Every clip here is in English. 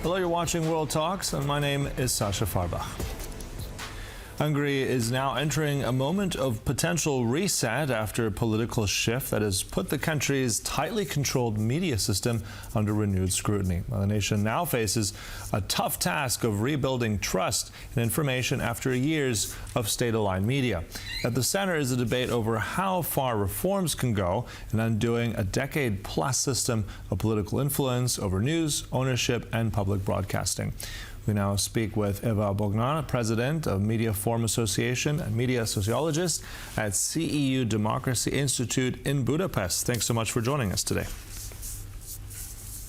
Hello, you're watching World Talks, and my name is Sasha Farbach. Hungary is now entering a moment of potential reset after a political shift that has put the country's tightly controlled media system under renewed scrutiny. The nation now faces a tough task of rebuilding trust in information after years of state-aligned media. At the center is a debate over how far reforms can go in undoing a decade-plus system of political influence over news, ownership, and public broadcasting. We now speak with Eva Bognar, president of Mediaforum Association and media sociologist at CEU Democracy Institute in Budapest. Thanks so much for joining us today.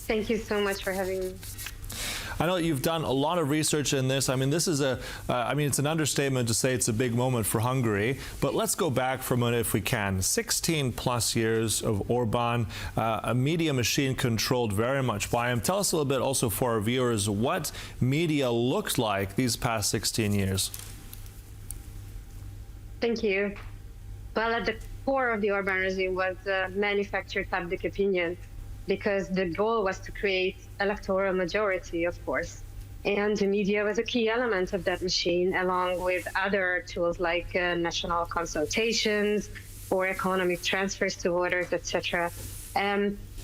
Thank you so much for having me. I know you've done a lot of research in this. I mean, this is it's an understatement to say it's a big moment for Hungary. But let's go back for a minute if we can. 16 plus years of Orbán, a media machine controlled very much by him. Tell us a little bit also for our viewers what media looked like these past 16 years. Thank you. Well, at the core of the Orbán regime was manufactured public opinion, because the goal was to create electoral majority, of course. And the media was a key element of that machine, along with other tools like national consultations or economic transfers to voters, etc.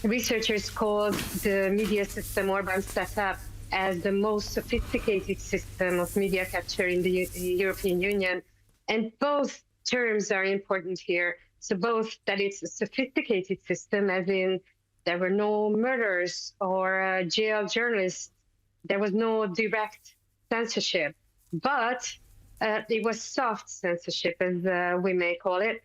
Researchers called the media system Orbán set up as the most sophisticated system of media capture in the European Union. And both terms are important here. So both that it's a sophisticated system, as in there were no murders or jailed journalists. There was no direct censorship, but it was soft censorship, as we may call it.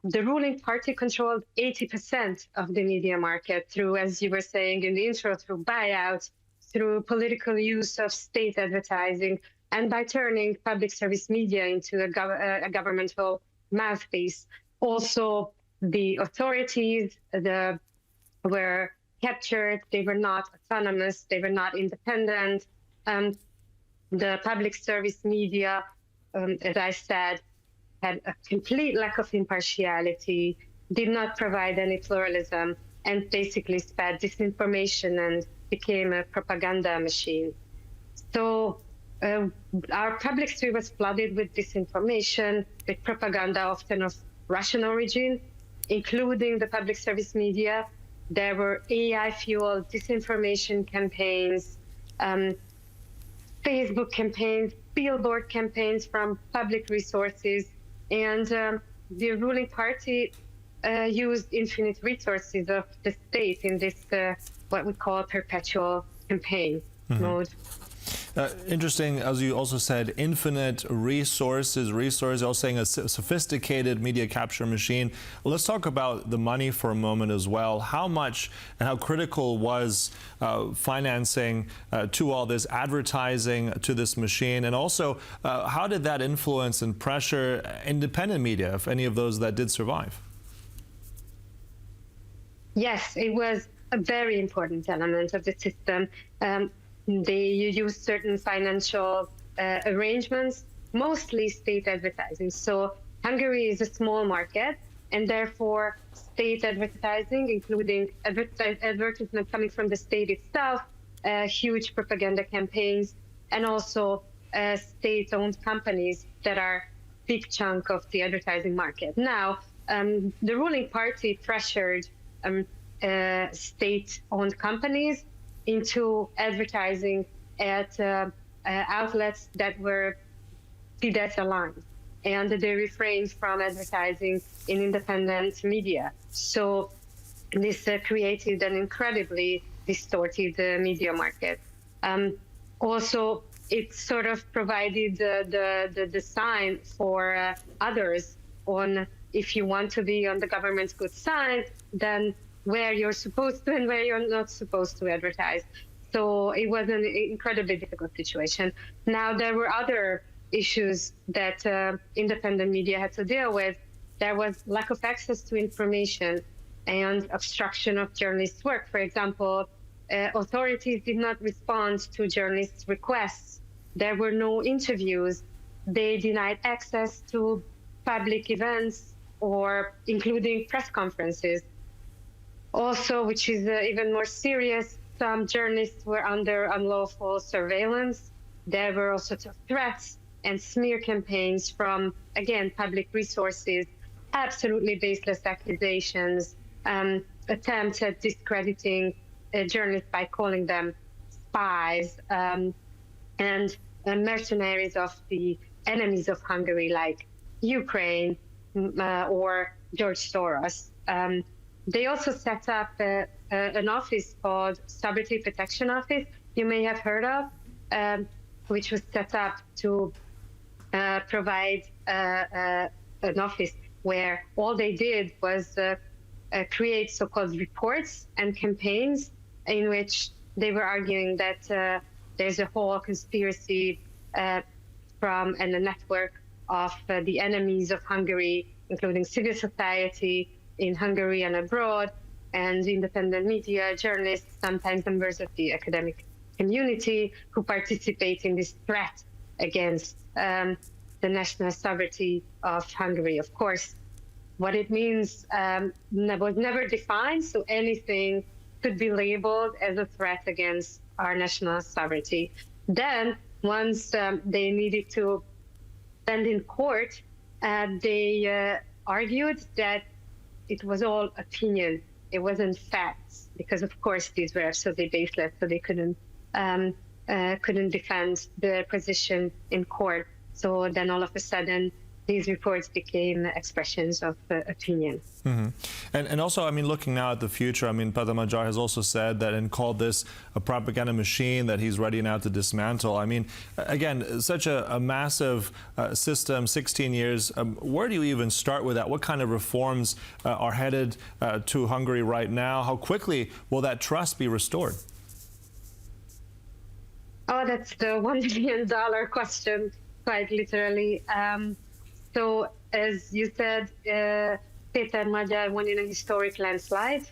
The ruling party controlled 80% of the media market through, as you were saying in the intro, through buyouts, through political use of state advertising, and by turning public service media into a governmental mouthpiece. Also, the authorities, were captured, they were not autonomous, they were not independent. The public service media, as I said, had a complete lack of impartiality, did not provide any pluralism, and basically spread disinformation and became a propaganda machine. So our public sphere was flooded with disinformation, with propaganda often of Russian origin, including the public service media. There were AI-fueled disinformation campaigns, Facebook campaigns, billboard campaigns from public resources, and the ruling party used infinite resources of the state in this, what we call perpetual campaign mode. Interesting, as you also said, infinite resources, also saying a sophisticated media capture machine. Well, let's talk about the money for a moment as well. How much and how critical was financing to all this, advertising to this machine? And also, how did that influence and pressure independent media, if any of those that did survive? Yes, it was a very important element of the system. They use certain financial arrangements, mostly state advertising. So Hungary is a small market, and therefore state advertising, including advertisement coming from the state itself, huge propaganda campaigns, and also state-owned companies that are a big chunk of the advertising market. Now, the ruling party pressured state-owned companies into advertising at outlets that were Fidesz aligned, and they refrained from advertising in independent media. So this created an incredibly distorted media market. Also, it sort of provided the sign for others on, if you want to be on the government's good side, then where you're supposed to and where you're not supposed to advertise. So it was an incredibly difficult situation. Now, there were other issues that independent media had to deal with. There was lack of access to information and obstruction of journalists' work. For example, authorities did not respond to journalists' requests. There were no interviews. They denied access to public events, or including press conferences. Also, which is even more serious, some journalists were under unlawful surveillance. There were also threats and smear campaigns from, again, public resources, absolutely baseless accusations, attempts at discrediting journalists by calling them spies and mercenaries of the enemies of Hungary, like Ukraine or George Soros. They also set up an office called Sovereignty Protection Office, you may have heard of, which was set up to provide an office where all they did was create so-called reports and campaigns in which they were arguing that there's a whole conspiracy from and a network of the enemies of Hungary, including civil society in Hungary and abroad, and independent media, journalists, sometimes members of the academic community who participate in this threat against the national sovereignty of Hungary. Of course, what it means was never defined, so anything could be labeled as a threat against our national sovereignty. Then, once they needed to stand in court, they argued that it was all opinion. It wasn't facts, because of course these were absolutely baseless, so they couldn't defend the position in court. So then all of a sudden, these reports became expressions of opinion. Mm-hmm. And also, I mean, looking now at the future, I mean, Péter Magyar has also said that and called this a propaganda machine that he's ready now to dismantle. I mean, again, such a massive system, 16 years, where do you even start with that? What kind of reforms are headed to Hungary right now? How quickly will that trust be restored? Oh, that's the $1 billion question, quite literally. So, as you said, Péter Magyar won in a historic landslide,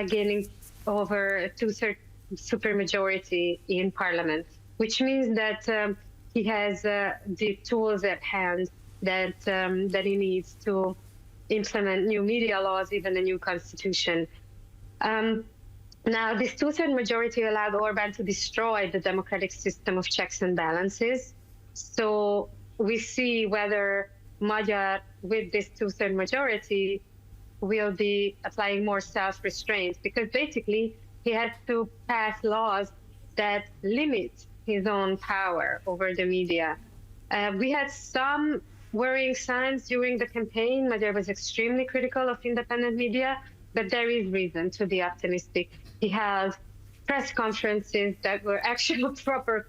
gaining over a two-thirds supermajority in parliament, which means that he has the tools at hand that he needs to implement new media laws, even a new constitution. Now, this two-thirds majority allowed Orbán to destroy the democratic system of checks and balances. So we see whether Magyar, with this two-thirds majority, will be applying more self-restraint, because basically he has to pass laws that limit his own power over the media. We had some worrying signs during the campaign. Magyar was extremely critical of independent media, but there is reason to be optimistic. He held press conferences that were actual proper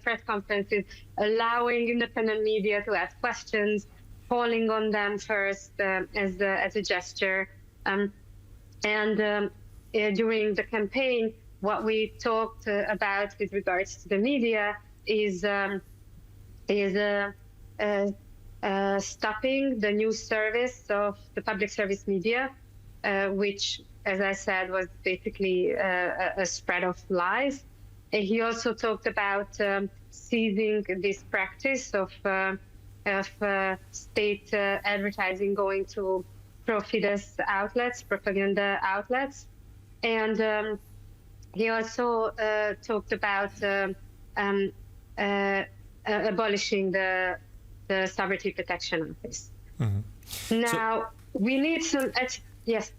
press conferences, allowing independent media to ask questions, calling on them first as a gesture. During the campaign, what we talked about with regards to the media is stopping the news service of the public service media, which, as I said, was basically a spread of lies. And he also talked about seizing this practice of state advertising going to pro-Fidesz outlets, propaganda outlets. And he also talked about abolishing the Sovereignty Protection Office. Mm-hmm. Now, we need some... Yes.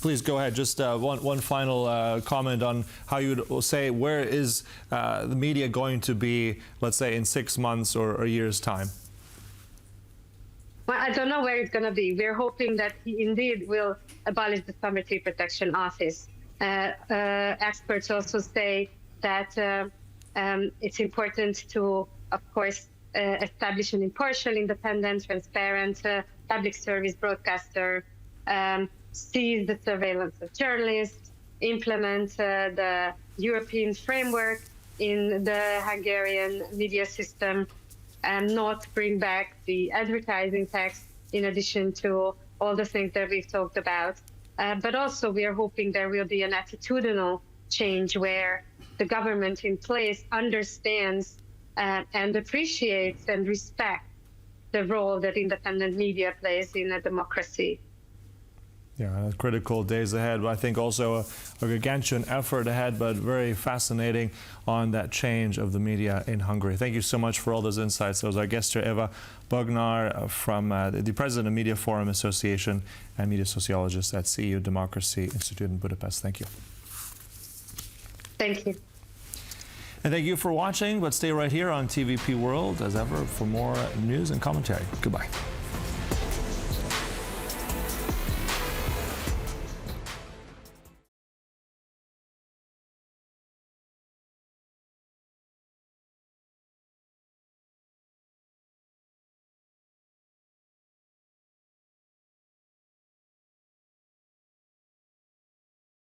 Please go ahead. Just one final comment on how you would say, where is the media going to be, let's say, in 6 months or a year's time? Well, I don't know where it's going to be. We're hoping that he indeed will abolish the Sovereignty Protection Office. Experts also say that it's important to, of course, establish an impartial, independent, transparent public service broadcaster, seize the surveillance of journalists, implement the European framework in the Hungarian media system, and not bring back the advertising tax, in addition to all the things that we've talked about. But also we are hoping there will be an attitudinal change where the government in place understands and appreciates and respects the role that independent media plays in a democracy. Yeah, critical days ahead, but I think also a gargantuan effort ahead, but very fascinating on that change of the media in Hungary. Thank you so much for all those insights. That was our guest here, Eva Bognar, from the president of Mediaforum Association and media sociologist at CEU Democracy Institute in Budapest. Thank you. Thank you. And thank you for watching, but stay right here on TVP World, as ever, for more news and commentary. Goodbye.